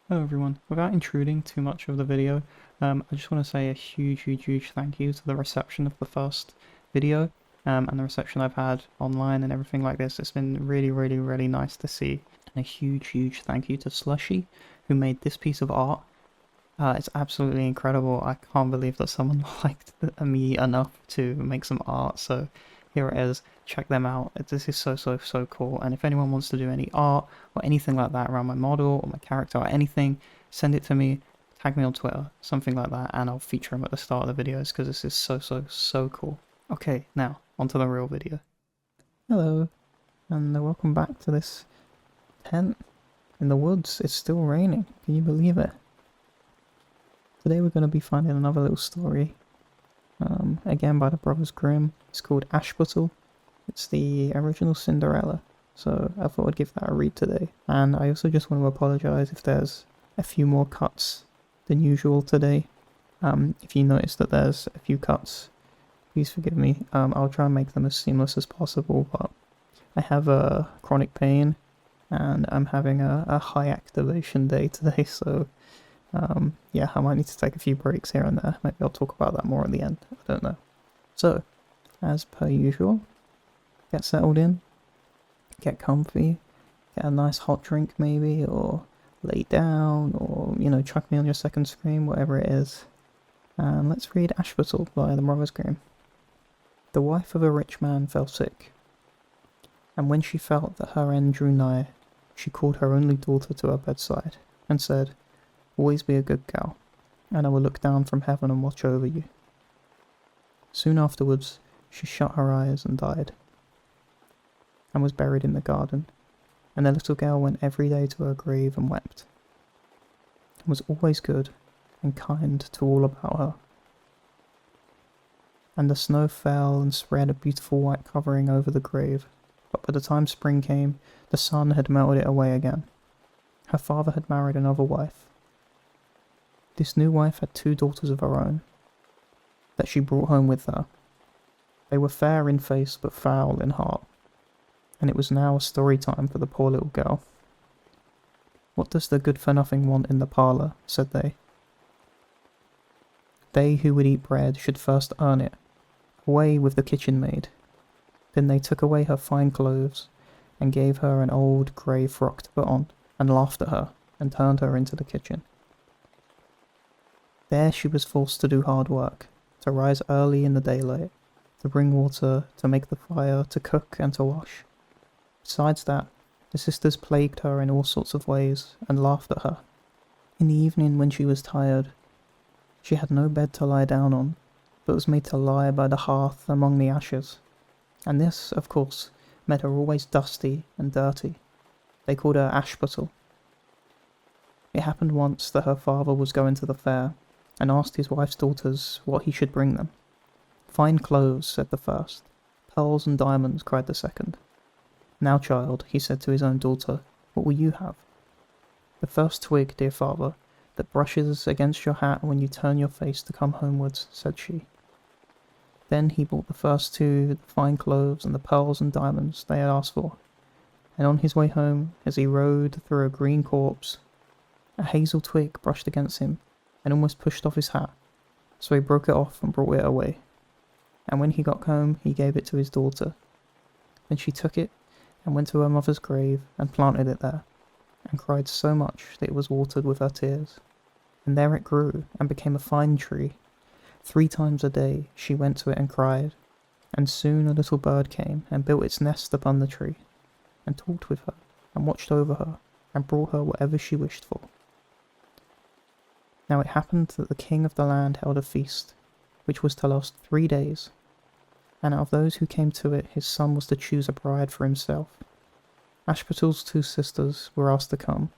Hello everyone. Without intruding too much of the video, I just want to say a huge thank you to the reception of the first video, and the reception I've had online and everything like this. It's been really nice to see. And a huge thank you to Slushy, who made this piece of art. It's absolutely incredible. I can't believe that someone liked me enough to make some art, so here it is. Check them out. This is so cool. And if anyone wants to do any art or anything like that around my model or my character or anything, send it to me. Tag me on Twitter, something like that, and I'll feature them at the start of the videos because this is so cool. Okay, now onto the real video. Hello, and welcome back to this tent in the woods. It's still raining. Can you believe it? Today we're going to be finding another little story, again by the brothers Grimm. It's called Ashputtel. It's the original Cinderella, so I thought I'd give that a read today. And I also just want to apologise if there's a few more cuts than usual today. If you notice that there's a few cuts, please forgive me. I'll try and make them as seamless as possible, but I have a chronic pain and I'm having a high activation day today, so yeah, I might need to take a few breaks here and there. Maybe I'll talk about that more at the end. I don't know. So, as per usual, get settled in, get comfy, get a nice hot drink maybe, or lay down, or, you know, chuck me on your second screen, whatever it is. And let's read Ashputtel by the Brothers Grimm. The wife of a rich man fell sick, and when she felt that her end drew nigh, she called her only daughter to her bedside, and said, "Always be a good gal, and I will look down from heaven and watch over you." Soon afterwards, she shut her eyes and died, and was buried in the garden, and the little girl went every day to her grave and wept, and was always good and kind to all about her. And the snow fell and spread a beautiful white covering over the grave, but by the time spring came, the sun had melted it away again. Her father had married another wife. This new wife had 2 daughters of her own, that she brought home with her. They were fair in face but foul in heart, and it was now a story time for the poor little girl. "What does the good-for-nothing want in the parlour?" said they. They who would eat bread should first earn it. Away with the kitchen maid. Then they took away her fine clothes, and gave her an old grey frock to put on, and laughed at her, and turned her into the kitchen. There she was forced to do hard work, to rise early in the daylight, to bring water, to make the fire, to cook and to wash. Besides that, the sisters plagued her in all sorts of ways, and laughed at her. In the evening when she was tired, she had no bed to lie down on, but was made to lie by the hearth among the ashes. And this, of course, made her always dusty and dirty. They called her Ashputtel. It happened once that her father was going to the fair, and asked his wife's daughters what he should bring them. "Fine clothes," said the first. "Pearls and diamonds," cried the second. "Now, child," he said to his own daughter, "what will you have?" "The first twig, dear father, that brushes against your hat when you turn your face to come homewards," said she. Then he bought the first 2, the fine clothes and the pearls and diamonds they had asked for, and on his way home, as he rode through a green copse, a hazel twig brushed against him, and almost pushed off his hat, so he broke it off and brought it away. And when he got home, he gave it to his daughter. Then she took it and went to her mother's grave and planted it there, and cried so much that it was watered with her tears. And there it grew and became a fine tree. 3 times a day she went to it and cried, and soon a little bird came and built its nest upon the tree, and talked with her, and watched over her, and brought her whatever she wished for. Now it happened that the king of the land held a feast, which was to last 3 days, and out of those who came to it his son was to choose a bride for himself. Ashputtel's 2 sisters were asked to come,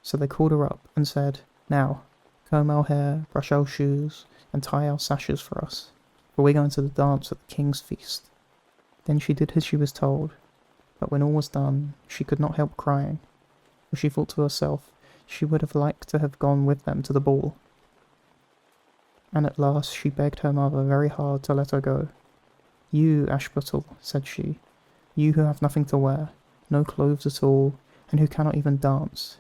so they called her up and said, "Now, comb our hair, brush our shoes, and tie our sashes for us, for we're going to the dance at the king's feast." Then she did as she was told, but when all was done, she could not help crying, for she thought to herself she would have liked to have gone with them to the ball. And at last she begged her mother very hard to let her go. "You, Ashputtel," said she, "you who have nothing to wear, no clothes at all, and who cannot even dance,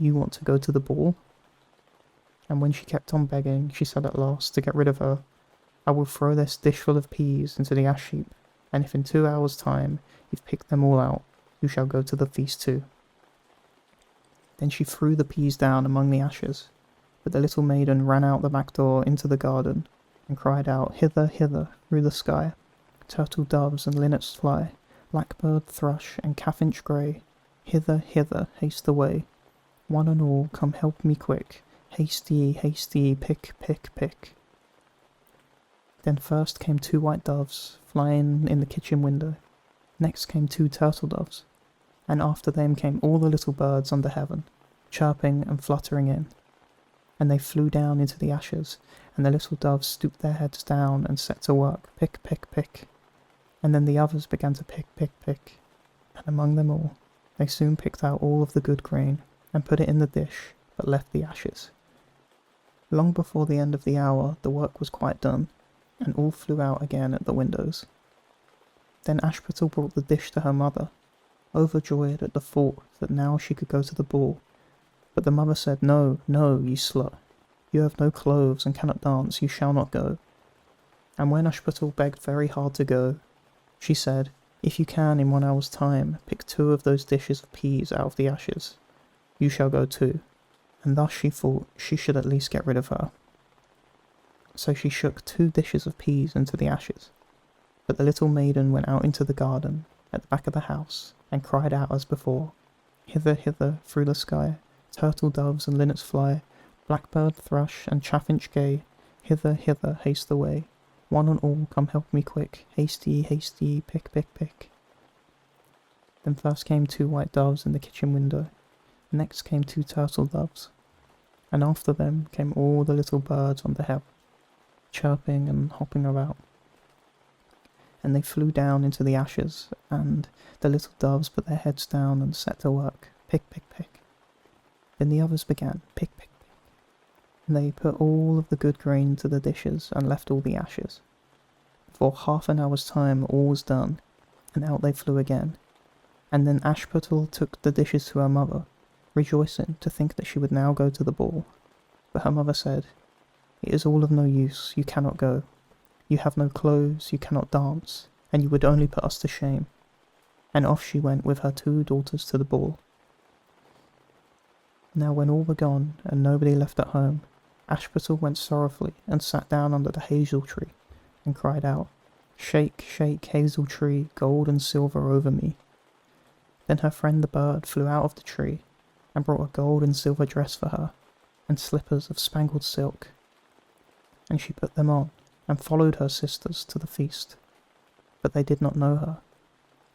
You want to go to the ball?" And when she kept on begging, she said at last, to get rid of her, "I will throw this dishful of peas into the ash heap, and if in 2 hours' time you've picked them all out, you shall go to the feast too." Then she threw the peas down among the ashes, but the little maiden ran out the back door into the garden, and cried out, "Hither, hither, through the sky, turtle doves and linnets fly, blackbird, thrush, and chaffinch grey, hither, hither, haste away, one and all, come help me quick, haste ye, pick, pick, pick." Then first came 2 white doves, flying in the kitchen window, next came 2 turtle doves, and after them came all the little birds under heaven, chirping and fluttering in. And they flew down into the ashes, and the little doves stooped their heads down and set to work, pick, pick, pick. And then the others began to pick, pick, pick, and among them all, they soon picked out all of the good grain, and put it in the dish, but left the ashes. Long before the end of the hour, the work was quite done, and all flew out again at the windows. Then Ashputtel brought the dish to her mother, overjoyed at the thought that now she could go to the ball. But the mother said, "No, no, you slut. You have no clothes and cannot dance, you shall not go." And when Ashputtel begged very hard to go, she said, "If you can in 1 hour's time pick 2 of those dishes of peas out of the ashes, you shall go too." And thus she thought she should at least get rid of her. So she shook 2 dishes of peas into the ashes, but the little maiden went out into the garden at the back of the house and cried out as before, "Hither, hither, through the sky, turtle doves and linnets fly, blackbird, thrush, and chaffinch gay, hither, hither, haste away, one and all, come help me quick, haste ye, pick, pick, pick." Then first came 2 white doves in the kitchen window, next came 2 turtle doves, and after them came all the little birds under heaven, chirping and hopping about. And they flew down into the ashes, and the little doves put their heads down and set to work, pick, pick, pick. Then the others began, pick, pick, pick, and they put all of the good grain into the dishes and left all the ashes. For half an hour's time all was done, and out they flew again. And then Ashputtel took the dishes to her mother, rejoicing to think that she would now go to the ball. But her mother said, "It is all of no use, you cannot go. You have no clothes, you cannot dance, and you would only put us to shame." And off she went with her 2 daughters to the ball. Now when all were gone, and nobody left at home, Ashputtel went sorrowfully and sat down under the hazel tree, and cried out, "Shake, shake, hazel tree, gold and silver over me." Then her friend the bird flew out of the tree, and brought a gold and silver dress for her, and slippers of spangled silk. And she put them on, and followed her sisters to the feast. But they did not know her,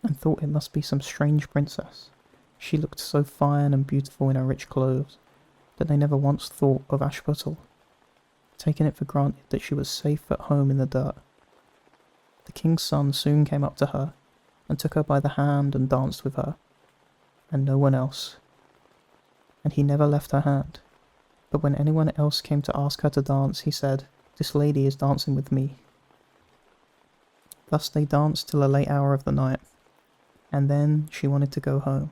and thought it must be some strange princess. She looked so fine and beautiful in her rich clothes, that they never once thought of Ashputtel, taking it for granted that she was safe at home in the dirt. The king's son soon came up to her, and took her by the hand and danced with her, and no one else. And he never left her hand, but when anyone else came to ask her to dance, he said, "This lady is dancing with me." Thus they danced till a late hour of the night, and then she wanted to go home,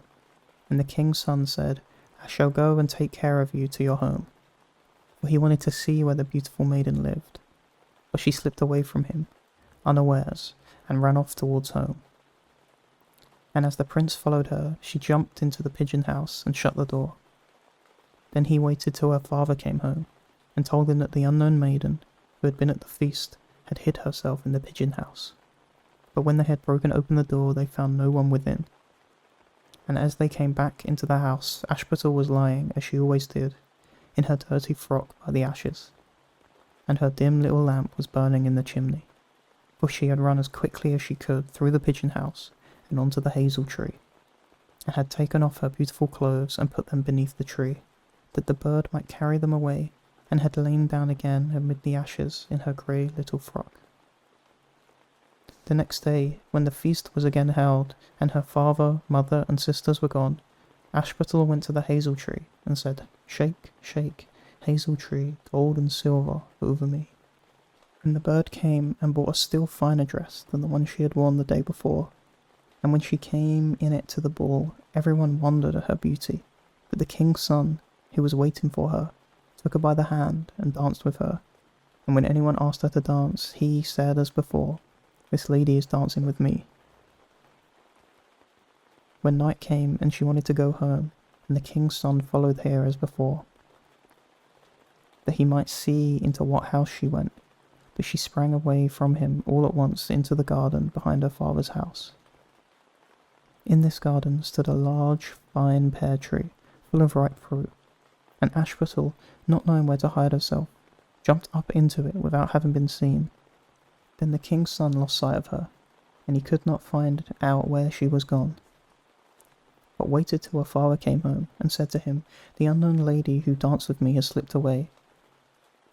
and the king's son said, "I shall go and take care of you to your home," for he wanted to see where the beautiful maiden lived. But she slipped away from him, unawares, and ran off towards home. And as the prince followed her, she jumped into the pigeon house and shut the door. Then he waited till her father came home, and told him that the unknown maiden, who had been at the feast, had hid herself in the pigeon house. But when they had broken open the door, they found no one within. And as they came back into the house, Ashputtel was lying, as she always did, in her dirty frock by the ashes, and her dim little lamp was burning in the chimney, for she had run as quickly as she could through the pigeon house and onto the hazel tree, and had taken off her beautiful clothes and put them beneath the tree, that the bird might carry them away, and had lain down again amid the ashes in her grey little frock. The next day, when the feast was again held, and her father, mother, and sisters were gone, Ashputtel went to the hazel tree, and said, "Shake, shake, hazel tree, gold and silver over me." And the bird came and brought a still finer dress than the one she had worn the day before, and when she came in it to the ball, everyone wondered at her beauty, But the king's son, who was waiting for her, took her by the hand and danced with her. And when anyone asked her to dance, he said as before, "This lady is dancing with me." When night came and she wanted to go home, and the king's son followed her as before, that he might see into what house she went, but she sprang away from him all at once into the garden behind her father's house. In this garden stood a large, fine pear tree, full of ripe fruit, and Ashputtel, not knowing where to hide herself, jumped up into it without having been seen. Then the king's son lost sight of her, and he could not find out where she was gone, but waited till her father came home and said to him, "The unknown lady who danced with me has slipped away,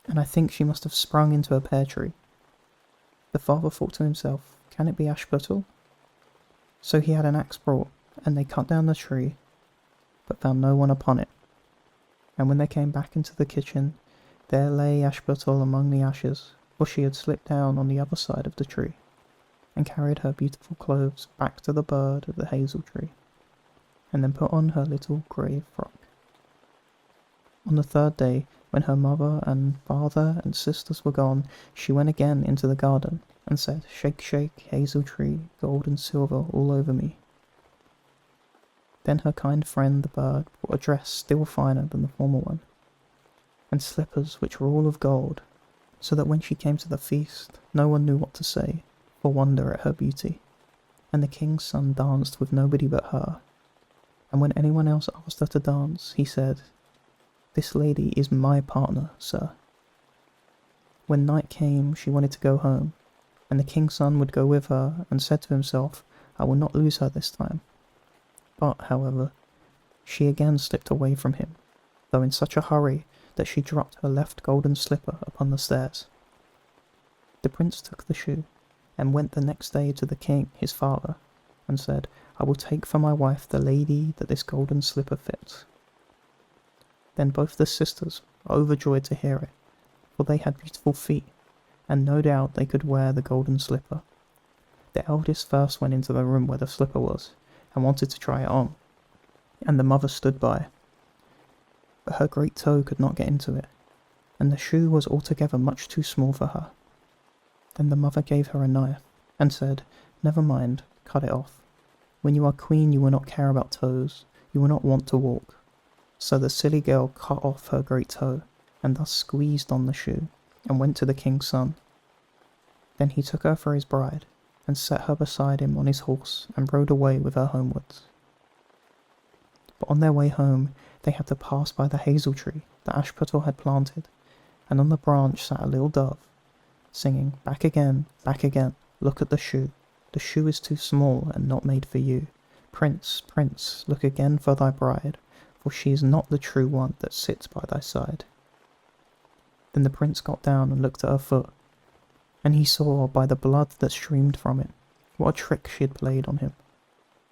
and I think she must have sprung into a pear tree." The father thought to himself, "Can it be Ashputtel?" So he had an axe brought, and they cut down the tree, but found no one upon it. And when they came back into the kitchen, there lay Ashputtel among the ashes, for she had slipped down on the other side of the tree, and carried her beautiful clothes back to the bird of the hazel tree, and then put on her little grey frock. On the third day, when her mother and father and sisters were gone, she went again into the garden, and said, "Shake, shake, hazel tree, gold and silver all over me." Then her kind friend the bird brought a dress still finer than the former one, and slippers which were all of gold, so that when she came to the feast, no one knew what to say, for wonder at her beauty. And the king's son danced with nobody but her, and when anyone else asked her to dance, he said, "This lady is my partner, sir." When night came, she wanted to go home, and the king's son would go with her, and said to himself, "I will not lose her this time." But, however, she again slipped away from him, though in such a hurry that she dropped her left golden slipper upon the stairs. The prince took the shoe, and went the next day to the king, his father, and said, "I will take for my wife the lady that this golden slipper fits." Then both the sisters were overjoyed to hear it, for they had beautiful feet, and no doubt they could wear the golden slipper. The eldest first went into the room where the slipper was, and wanted to try it on, and the mother stood by. But her great toe could not get into it, and the shoe was altogether much too small for her. Then the mother gave her a knife, and said, "Never mind, cut it off. When you are queen you will not care about toes, you will not want to walk." So the silly girl cut off her great toe, and thus squeezed on the shoe, and went to the king's son. Then he took her for his bride, and set her beside him on his horse, and rode away with her homewards. But on their way home they had to pass by the hazel tree that Ashputtel had planted, and on the branch sat a little dove, singing, back again, look at the shoe is too small and not made for you. Prince, prince, look again for thy bride, for she is not the true one that sits by thy side." Then the prince got down and looked at her foot, and he saw by the blood that streamed from it what a trick she had played on him.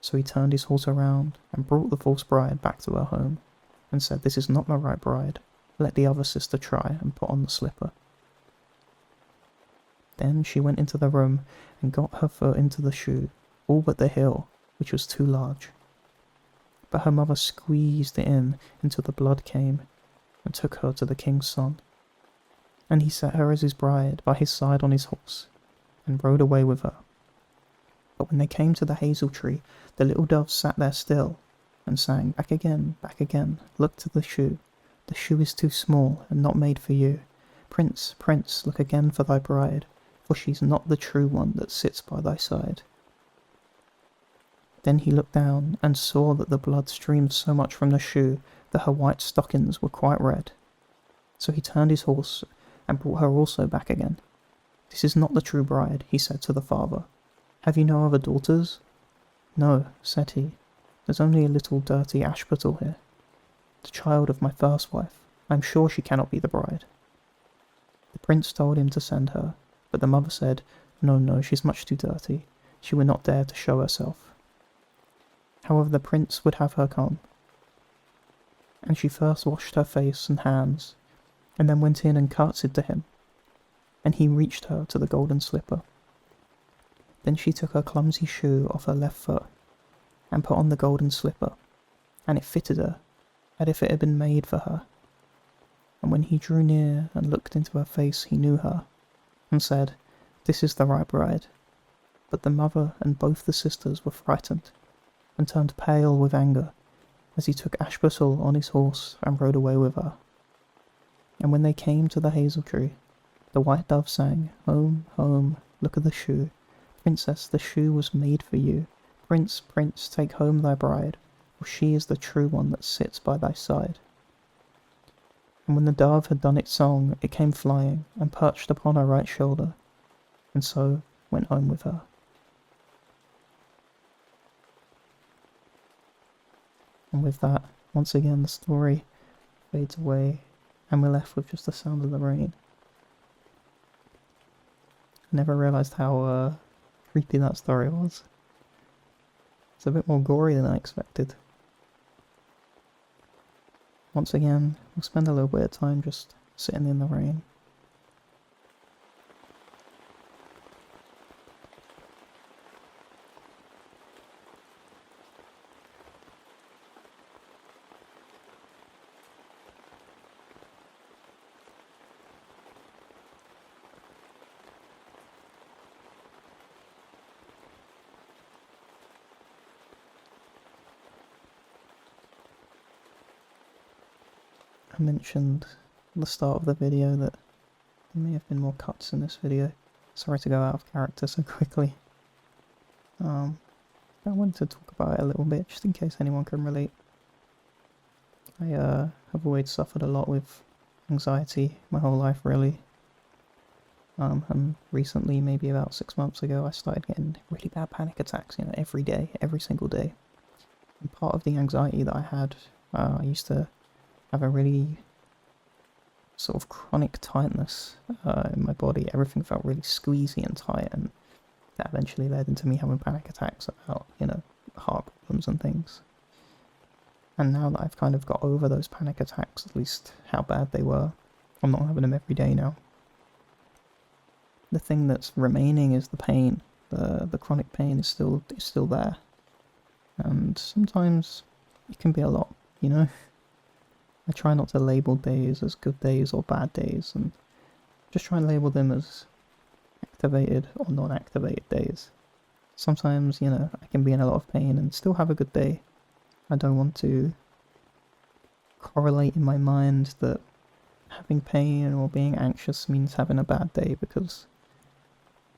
So he turned his horse around and brought the false bride back to her home, and said, "This is not the right bride, let the other sister try and put on the slipper." Then she went into the room and got her foot into the shoe, all but the heel, which was too large. But her mother squeezed it in until the blood came, and took her to the king's son. And he set her as his bride by his side on his horse, and rode away with her. But when they came to the hazel tree, the little dove sat there still, and sang, back again, look to the shoe is too small and not made for you. Prince, prince, look again for thy bride, for she's not the true one that sits by thy side." Then he looked down and saw that the blood streamed so much from the shoe that her white stockings were quite red. So he turned his horse and brought her also back again. "This is not the true bride," he said to the father. "Have you no other daughters?" "No," said he, "there's only a little dirty Ashputtel here, the child of my first wife. I am sure she cannot be the bride." The prince told him to send her, but the mother said, No, she's much too dirty. She would not dare to show herself." However, the prince would have her come, and she first washed her face and hands, and then went in and curtsied to him, and he reached her to the golden slipper. Then she took her clumsy shoe off her left foot, and put on the golden slipper, and it fitted her, as if it had been made for her. And when he drew near and looked into her face, he knew her, and said, "This is the right bride." But the mother and both the sisters were frightened, and turned pale with anger, as he took Ashputtel on his horse and rode away with her. And when they came to the hazel tree, the white dove sang, "Home, home, look at the shoe. Princess, the shoe was made for you. Prince, prince, take home thy bride, for she is the true one that sits by thy side." And when the dove had done its song, it came flying, and perched upon her right shoulder, and so went home with her. And with that, once again the story fades away, and we're left with just the sound of the rain. I never realised how creepy that story was. It's a bit more gory than I expected. Once again, we'll spend a little bit of time just sitting in the rain. I mentioned at the start of the video that there may have been more cuts in this video. Sorry to go out of character so quickly. I wanted to talk about it a little bit, just in case anyone can relate. I have always suffered a lot with anxiety my whole life, really. And recently, maybe about 6 months ago, I started getting really bad panic attacks, every day, every single day. And part of the anxiety that I had, I used to have a really sort of chronic tightness in my body. Everything felt really squeezy and tight, and that eventually led into me having panic attacks about, heart problems and things. And now that I've kind of got over those panic attacks, at least how bad they were, I'm not having them every day now. The thing that's remaining is the pain. The chronic pain is still there. And sometimes it can be a lot, I try not to label days as good days or bad days, and just try and label them as activated or non-activated days. Sometimes, I can be in a lot of pain and still have a good day. I don't want to correlate in my mind that having pain or being anxious means having a bad day, because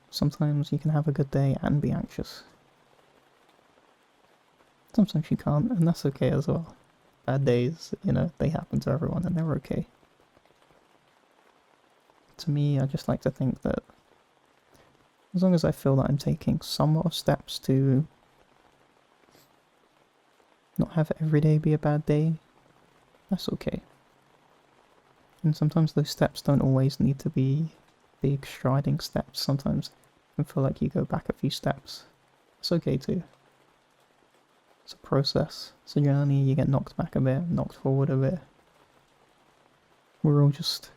sometimes you can have a good day and be anxious. Sometimes you can't, and that's okay as well. Bad days, they happen to everyone and they're okay. To me, I just like to think that as long as I feel that I'm taking somewhat of steps to not have every day be a bad day, that's okay. And sometimes those steps don't always need to be big striding steps. Sometimes it can feel like you go back a few steps. It's okay too. It's a process, it's a journey. You get knocked back a bit, knocked forward a bit. We're all just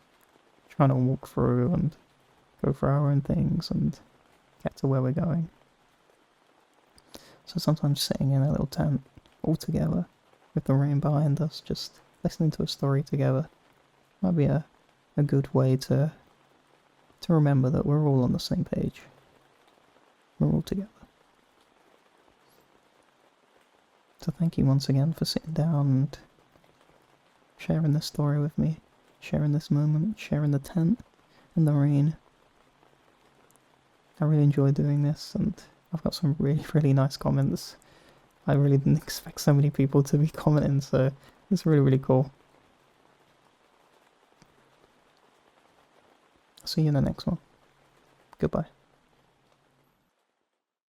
trying to walk through and go for our own things and get to where we're going. So sometimes sitting in a little tent all together with the rain behind us, just listening to a story together, might be a good way to remember that we're all on the same page. We're all together. So thank you once again for sitting down and sharing this story with me, sharing this moment, sharing the tent and the rain. I really enjoy doing this, and I've got some really, really nice comments. I really didn't expect so many people to be commenting, so it's really, really cool. See you in the next one. Goodbye.